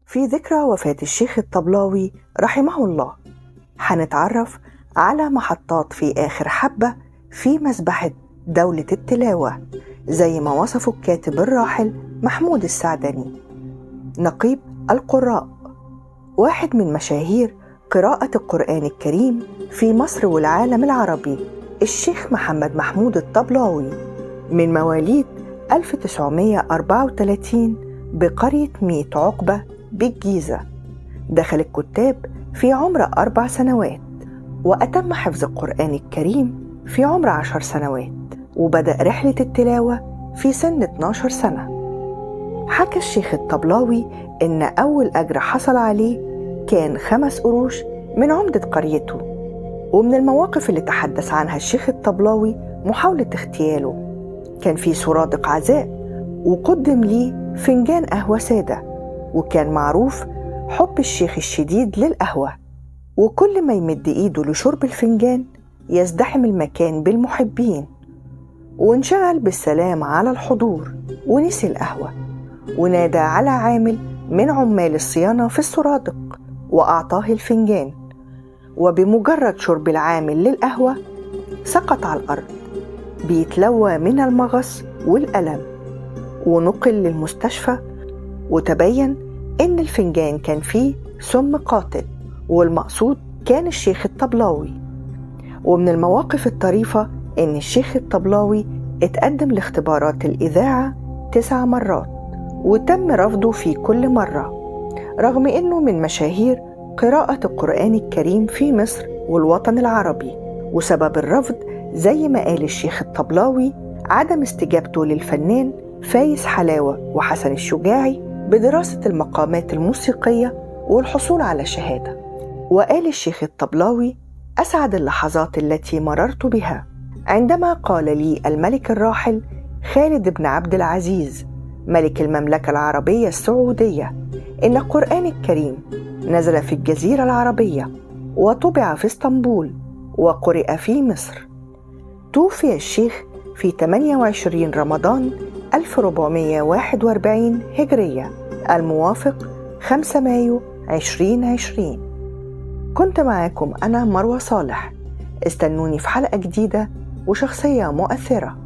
في ذكرى وفاة الشيخ الطبلاوي رحمه الله هنتعرف على محطات في آخر حبة في مسبحة دولة التلاوة زي ما وصفه الكاتب الراحل محمود السعدني. نقيب القراء، واحد من مشاهير قراءة القرآن الكريم في مصر والعالم العربي، الشيخ محمد محمود الطبلاوي، من مواليد 1934 بقرية ميت عقبة بالجيزة. دخل الكتاب في عمر 4 سنوات، وأتم حفظ القرآن الكريم في عمر 10 سنوات، وبدأ رحلة التلاوة في سن 12 سنة. حكى الشيخ الطبلاوي إن أول أجر حصل عليه كان 5 قروش من عمدة قريته. ومن المواقف اللي تحدث عنها الشيخ الطبلاوي محاولة اغتياله. كان في سرادق عزاء وقدم ليه فنجان قهوة سادة، وكان معروف حب الشيخ الشديد للقهوة، وكل ما يمد إيده لشرب الفنجان يزدحم المكان بالمحبين، وانشغل بالسلام على الحضور ونسي القهوة، ونادى على عامل من عمال الصيانة في السرادق وأعطاه الفنجان، وبمجرد شرب العامل للقهوة سقط على الأرض بيتلوى من المغص والألم، ونقل للمستشفى، وتبين إن الفنجان كان فيه سم قاتل، والمقصود كان الشيخ الطبلاوي. ومن المواقف الطريفة إن الشيخ الطبلاوي اتقدم لاختبارات الإذاعة 9 مرات، وتم رفضه في كل مرة، رغم إنه من مشاهير قراءة القرآن الكريم في مصر والوطن العربي. وسبب الرفض زي ما قال الشيخ الطبلاوي عدم استجابته للفنان فايز حلاوة وحسن الشجاعي بدراسة المقامات الموسيقية والحصول على شهادة. وقال الشيخ الطبلاوي: أسعد اللحظات التي مررت بها عندما قال لي الملك الراحل خالد بن عبد العزيز ملك المملكة العربية السعودية إن القرآن الكريم نزل في الجزيرة العربية وطبع في اسطنبول وقرئ في مصر. توفي الشيخ في 28 رمضان 1441 هجرية، الموافق 5 مايو 2020. كنت معاكم أنا مروة صالح. استنوني في حلقة جديدة وشخصية مؤثرة.